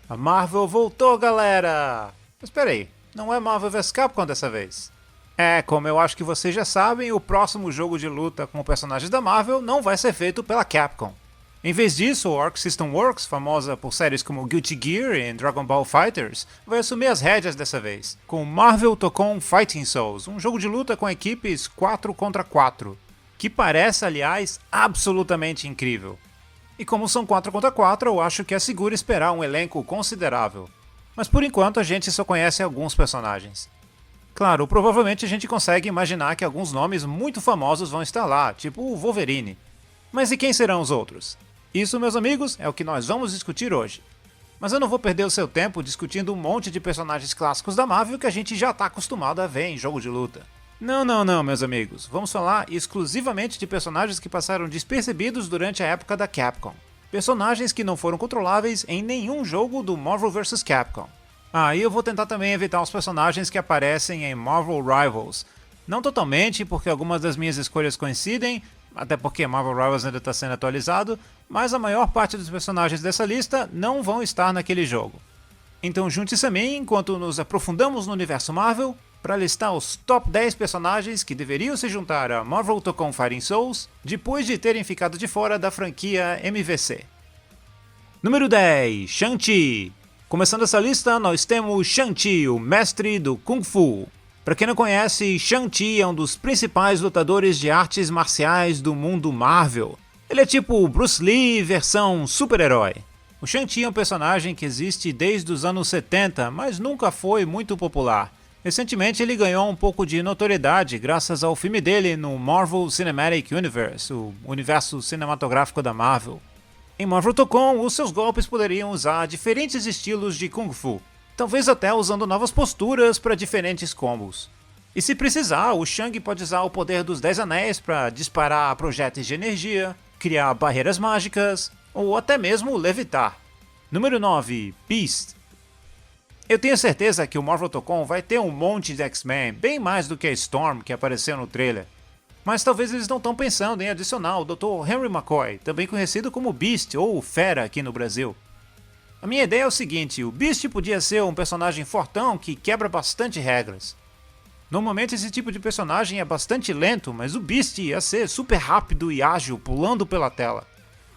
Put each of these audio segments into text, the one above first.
A Marvel voltou, galera! Mas espera aí, não é Marvel vs Capcom dessa vez. É, como eu acho que vocês já sabem, o próximo jogo de luta com personagens da Marvel não vai ser feito pela Capcom. Em vez disso, a Arc System Works, famosa por séries como Guilty Gear e Dragon Ball FighterZ, vai assumir as rédeas dessa vez, com Marvel Tocon Fighting Souls, um jogo de luta com equipes 4 contra 4, que parece, aliás, absolutamente incrível. E como são 4 contra 4, eu acho que é seguro esperar um elenco considerável. Mas por enquanto a gente só conhece alguns personagens. Claro, provavelmente a gente consegue imaginar que alguns nomes muito famosos vão estar lá, tipo o Wolverine. Mas e quem serão os outros? Isso, meus amigos, é o que nós vamos discutir hoje. Mas eu não vou perder o seu tempo discutindo um monte de personagens clássicos da Marvel que a gente já está acostumado a ver em jogo de luta. Não, meus amigos. Vamos falar exclusivamente de personagens que passaram despercebidos durante a época da Capcom. Personagens que não foram controláveis em nenhum jogo do Marvel vs Capcom. E eu vou tentar também evitar os personagens que aparecem em Marvel Rivals. Não totalmente, porque algumas das minhas escolhas coincidem, até porque Marvel Rivals ainda está sendo atualizado, mas a maior parte dos personagens dessa lista não vão estar naquele jogo. Então junte-se a mim enquanto nos aprofundamos no universo Marvel para listar os top 10 personagens que deveriam se juntar a Marvel Tocon Fighting Souls depois de terem ficado de fora da franquia MVC. Número 10, Shang-Chi. Começando essa lista, nós temos Shang-Chi, o mestre do Kung Fu. Para quem não conhece, Shang-Chi é um dos principais lutadores de artes marciais do mundo Marvel. Ele é tipo Bruce Lee versão super-herói. O Shang-Chi é um personagem que existe desde os anos 70, mas nunca foi muito popular. Recentemente ele ganhou um pouco de notoriedade graças ao filme dele no Marvel Cinematic Universe, o universo cinematográfico da Marvel. Em Marvel Tocon, os seus golpes poderiam usar diferentes estilos de Kung Fu, talvez até usando novas posturas para diferentes combos. E se precisar, o Shang pode usar o poder dos 10 anéis para disparar projéteis de energia, criar barreiras mágicas ou até mesmo levitar. Número 9, Beast. Eu tenho certeza que o Marvel Tocon vai ter um monte de X-Men, bem mais do que a Storm que apareceu no trailer. Mas talvez eles não estão pensando em adicionar o Dr. Henry McCoy, também conhecido como Beast ou Fera aqui no Brasil. A minha ideia é o seguinte, o Beast podia ser um personagem fortão que quebra bastante regras. Normalmente esse tipo de personagem é bastante lento, mas o Beast ia ser super rápido e ágil pulando pela tela.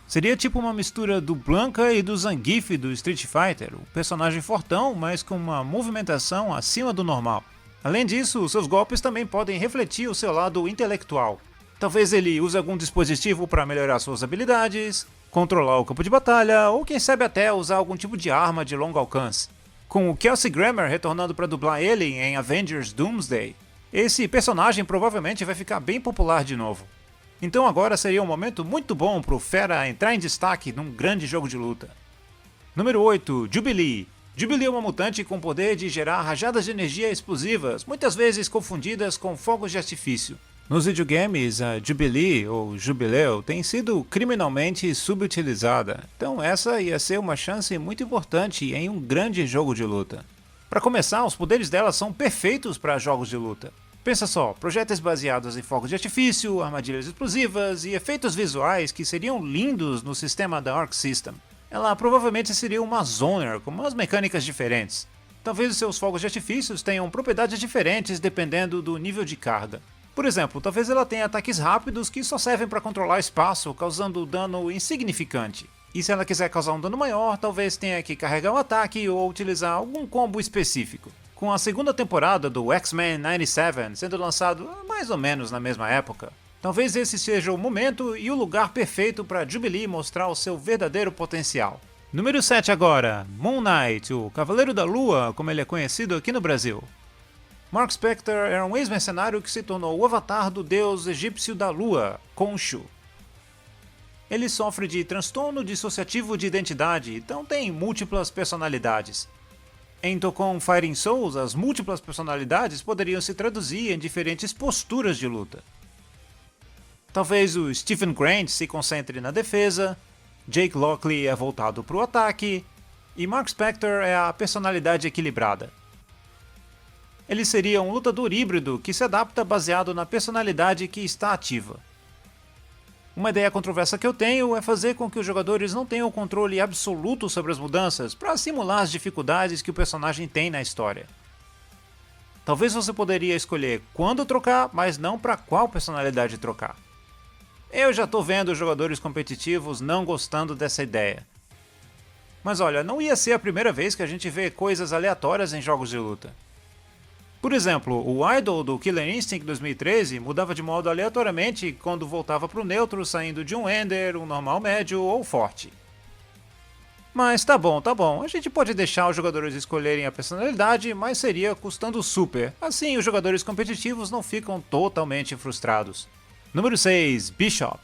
Seria tipo uma mistura do Blanka e do Zangief do Street Fighter, um personagem fortão, mas com uma movimentação acima do normal. Além disso, seus golpes também podem refletir o seu lado intelectual. Talvez ele use algum dispositivo para melhorar suas habilidades, controlar o campo de batalha, ou quem sabe até usar algum tipo de arma de longo alcance. Com o Kelsey Grammer retornando para dublar ele em Avengers Doomsday, esse personagem provavelmente vai ficar bem popular de novo. Então agora seria um momento muito bom para o Fera entrar em destaque num grande jogo de luta. Número 8, Jubilee. Jubilee é uma mutante com poder de gerar rajadas de energia explosivas, muitas vezes confundidas com fogos de artifício. Nos videogames, a Jubilee, ou Jubileu, tem sido criminalmente subutilizada, então essa ia ser uma chance muito importante em um grande jogo de luta. Para começar, os poderes dela são perfeitos para jogos de luta. Pensa só, projéteis baseados em fogos de artifício, armadilhas explosivas e efeitos visuais que seriam lindos no sistema da Arc System. Ela provavelmente seria uma Zoner, com umas mecânicas diferentes. Talvez os seus fogos de artifícios tenham propriedades diferentes dependendo do nível de carga. Por exemplo, talvez ela tenha ataques rápidos que só servem para controlar espaço, causando dano insignificante. E se ela quiser causar um dano maior, talvez tenha que carregar o ataque ou utilizar algum combo específico. Com a segunda temporada do X-Men 97 sendo lançado mais ou menos na mesma época, talvez esse seja o momento e o lugar perfeito para Jubilee mostrar o seu verdadeiro potencial. Número 7 agora, Moon Knight, o Cavaleiro da Lua, como ele é conhecido aqui no Brasil. Mark Spector era um ex-mercenário que se tornou o avatar do deus egípcio da lua, Khonshu. Ele sofre de transtorno dissociativo de identidade, então tem múltiplas personalidades. Em Tocon Fighting Souls, as múltiplas personalidades poderiam se traduzir em diferentes posturas de luta. Talvez o Stephen Grant se concentre na defesa, Jake Lockley é voltado para o ataque, e Mark Spector é a personalidade equilibrada. Ele seria um lutador híbrido que se adapta baseado na personalidade que está ativa. Uma ideia controversa que eu tenho é fazer com que os jogadores não tenham controle absoluto sobre as mudanças para simular as dificuldades que o personagem tem na história. Talvez você poderia escolher quando trocar, mas não para qual personalidade trocar. Eu já tô vendo os jogadores competitivos não gostando dessa ideia. Mas olha, não ia ser a primeira vez que a gente vê coisas aleatórias em jogos de luta. Por exemplo, o Idol do Killer Instinct 2013 mudava de modo aleatoriamente quando voltava pro neutro, saindo de um Ender, um normal médio ou forte. Mas tá bom, a gente pode deixar os jogadores escolherem a personalidade, mas seria custando super, assim os jogadores competitivos não ficam totalmente frustrados. Número 6, Bishop.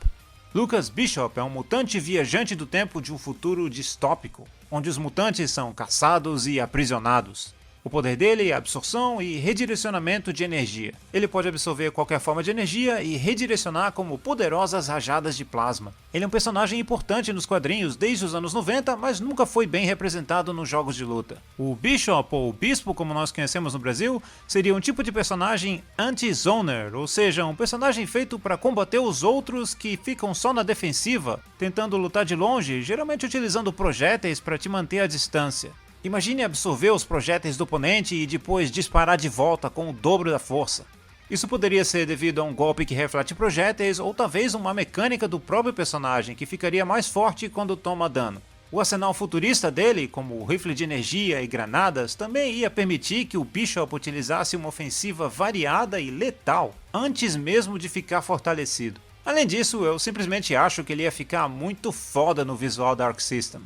Lucas Bishop é um mutante viajante do tempo de um futuro distópico, onde os mutantes são caçados e aprisionados. O poder dele é absorção e redirecionamento de energia. Ele pode absorver qualquer forma de energia e redirecionar como poderosas rajadas de plasma. Ele é um personagem importante nos quadrinhos desde os anos 90, mas nunca foi bem representado nos jogos de luta. O Bishop, ou Bispo como nós conhecemos no Brasil, seria um tipo de personagem anti-zoner, ou seja, um personagem feito para combater os outros que ficam só na defensiva, tentando lutar de longe, geralmente utilizando projéteis para te manter à distância. Imagine absorver os projéteis do oponente e depois disparar de volta com o dobro da força. Isso poderia ser devido a um golpe que reflete projéteis ou talvez uma mecânica do próprio personagem que ficaria mais forte quando toma dano. O arsenal futurista dele, como o rifle de energia e granadas, também ia permitir que o Bishop utilizasse uma ofensiva variada e letal, antes mesmo de ficar fortalecido. Além disso, eu simplesmente acho que ele ia ficar muito foda no visual da Arc System.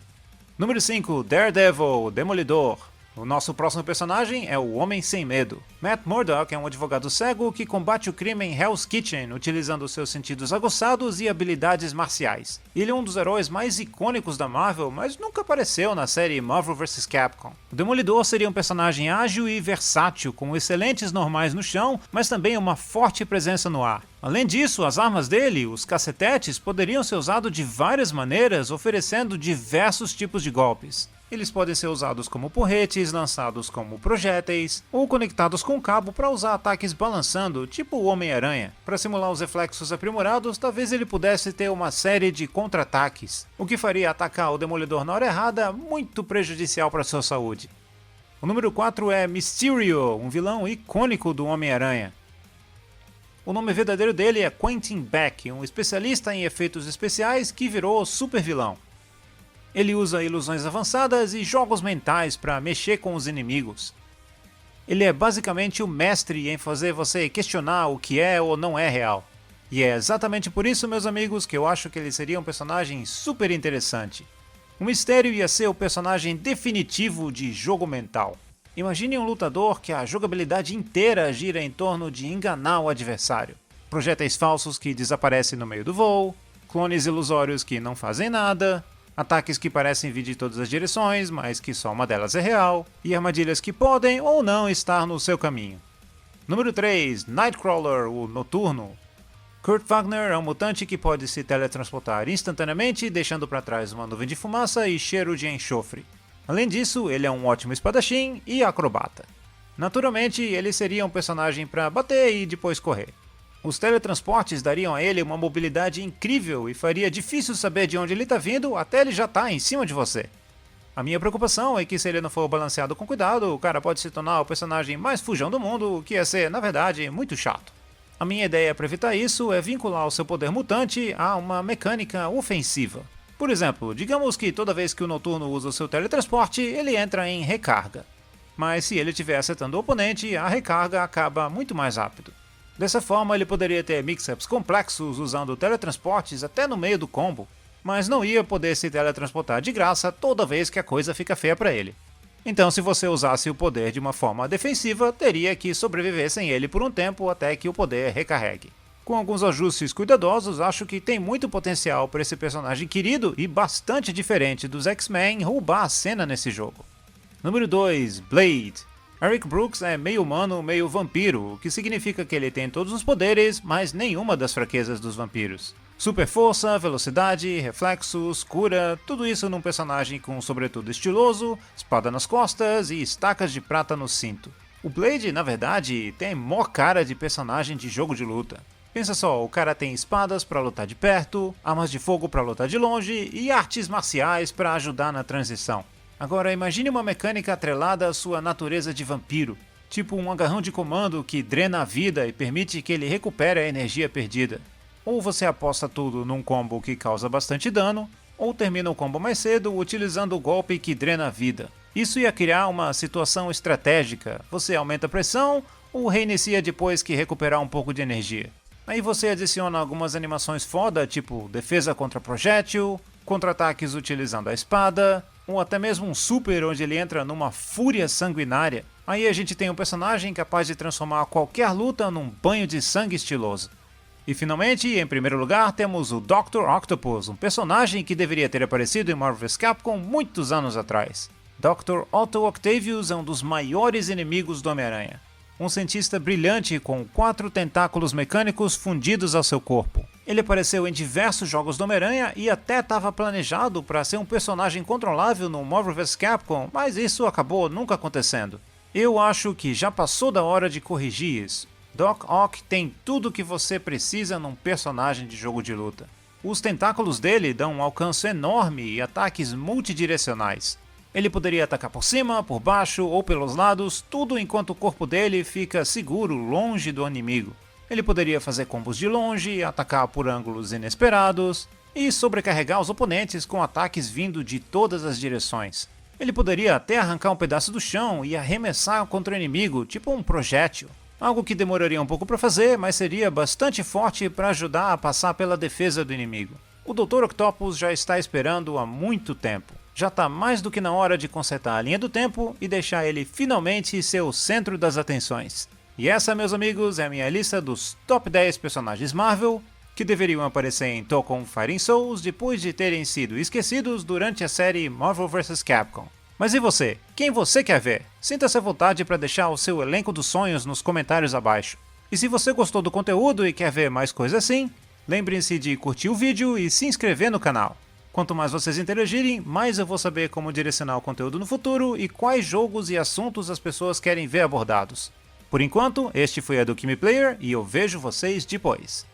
Número 5, Daredevil, Demolidor. O nosso próximo personagem é o Homem Sem Medo. Matt Murdock é um advogado cego que combate o crime em Hell's Kitchen utilizando seus sentidos aguçados e habilidades marciais. Ele é um dos heróis mais icônicos da Marvel, mas nunca apareceu na série Marvel vs Capcom. O Demolidor seria um personagem ágil e versátil, com excelentes normais no chão, mas também uma forte presença no ar. Além disso, as armas dele, os cacetetes, poderiam ser usados de várias maneiras, oferecendo diversos tipos de golpes. Eles podem ser usados como porretes, lançados como projéteis, ou conectados com cabo para usar ataques balançando, tipo o Homem-Aranha. Para simular os reflexos aprimorados, talvez ele pudesse ter uma série de contra-ataques, o que faria atacar o Demolidor na hora errada muito prejudicial para sua saúde. O número 4 é Mysterio, um vilão icônico do Homem-Aranha. O nome verdadeiro dele é Quentin Beck, um especialista em efeitos especiais que virou super vilão. Ele usa ilusões avançadas e jogos mentais para mexer com os inimigos. Ele é basicamente o mestre em fazer você questionar o que é ou não é real. E é exatamente por isso, meus amigos, que eu acho que ele seria um personagem super interessante. O Mistério ia ser o personagem definitivo de jogo mental. Imagine um lutador que a jogabilidade inteira gira em torno de enganar o adversário. Projéteis falsos que desaparecem no meio do voo, clones ilusórios que não fazem nada, ataques que parecem vir de todas as direções, mas que só uma delas é real, e armadilhas que podem ou não estar no seu caminho. Número 3, Nightcrawler, o Noturno. Kurt Wagner é um mutante que pode se teletransportar instantaneamente, deixando para trás uma nuvem de fumaça e cheiro de enxofre. Além disso, ele é um ótimo espadachim e acrobata. Naturalmente, ele seria um personagem para bater e depois correr. Os teletransportes dariam a ele uma mobilidade incrível e faria difícil saber de onde ele está vindo até ele já estar em cima de você. A minha preocupação é que se ele não for balanceado com cuidado, o cara pode se tornar o personagem mais fujão do mundo, o que ia ser, na verdade, muito chato. A minha ideia para evitar isso é vincular o seu poder mutante a uma mecânica ofensiva. Por exemplo, digamos que toda vez que o Noturno usa o seu teletransporte, ele entra em recarga. Mas se ele estiver acertando o oponente, a recarga acaba muito mais rápido. Dessa forma, ele poderia ter mix-ups complexos usando teletransportes até no meio do combo, mas não ia poder se teletransportar de graça toda vez que a coisa fica feia para ele. Então, se você usasse o poder de uma forma defensiva, teria que sobreviver sem ele por um tempo até que o poder recarregue. Com alguns ajustes cuidadosos, acho que tem muito potencial para esse personagem querido e bastante diferente dos X-Men roubar a cena nesse jogo. Número 2, Blade. Eric Brooks é meio humano, meio vampiro, o que significa que ele tem todos os poderes, mas nenhuma das fraquezas dos vampiros. Super força, velocidade, reflexos, cura, tudo isso num personagem com um sobretudo estiloso, espada nas costas e estacas de prata no cinto. O Blade, na verdade, tem mó cara de personagem de jogo de luta. Pensa só, o cara tem espadas para lutar de perto, armas de fogo para lutar de longe e artes marciais para ajudar na transição. Agora imagine uma mecânica atrelada à sua natureza de vampiro, tipo um agarrão de comando que drena a vida e permite que ele recupere a energia perdida. Ou você aposta tudo num combo que causa bastante dano, ou termina o combo mais cedo utilizando o golpe que drena a vida. Isso ia criar uma situação estratégica, você aumenta a pressão ou reinicia depois que recuperar um pouco de energia. Aí você adiciona algumas animações foda, tipo defesa contra projétil, contra-ataques utilizando a espada, ou até mesmo um super onde ele entra numa fúria sanguinária. Aí a gente tem um personagem capaz de transformar qualquer luta num banho de sangue estiloso. E finalmente, em primeiro lugar, temos o Dr. Octopus, um personagem que deveria ter aparecido em Marvel vs Capcom muitos anos atrás. Dr. Otto Octavius é um dos maiores inimigos do Homem-Aranha. Um cientista brilhante com 4 tentáculos mecânicos fundidos ao seu corpo. Ele apareceu em diversos jogos do Homem-Aranha e até estava planejado para ser um personagem controlável no Marvel vs Capcom, mas isso acabou nunca acontecendo. Eu acho que já passou da hora de corrigir isso. Doc Ock tem tudo o que você precisa num personagem de jogo de luta. Os tentáculos dele dão um alcance enorme e ataques multidirecionais. Ele poderia atacar por cima, por baixo ou pelos lados, tudo enquanto o corpo dele fica seguro longe do inimigo. Ele poderia fazer combos de longe, atacar por ângulos inesperados e sobrecarregar os oponentes com ataques vindo de todas as direções. Ele poderia até arrancar um pedaço do chão e arremessar contra o inimigo, tipo um projétil. Algo que demoraria um pouco para fazer, mas seria bastante forte para ajudar a passar pela defesa do inimigo. O Dr. Octopus já está esperando há muito tempo. Já está mais do que na hora de consertar a linha do tempo e deixar ele finalmente ser o centro das atenções. E essa, meus amigos, é a minha lista dos top 10 personagens Marvel que deveriam aparecer em Tekken Fighting Souls depois de terem sido esquecidos durante a série Marvel vs Capcom. Mas e você? Quem você quer ver? Sinta-se à vontade para deixar o seu elenco dos sonhos nos comentários abaixo. E se você gostou do conteúdo e quer ver mais coisas assim, lembrem-se de curtir o vídeo e se inscrever no canal. Quanto mais vocês interagirem, mais eu vou saber como direcionar o conteúdo no futuro e quais jogos e assuntos as pessoas querem ver abordados. Por enquanto, este foi a Alchemy Player e eu vejo vocês depois.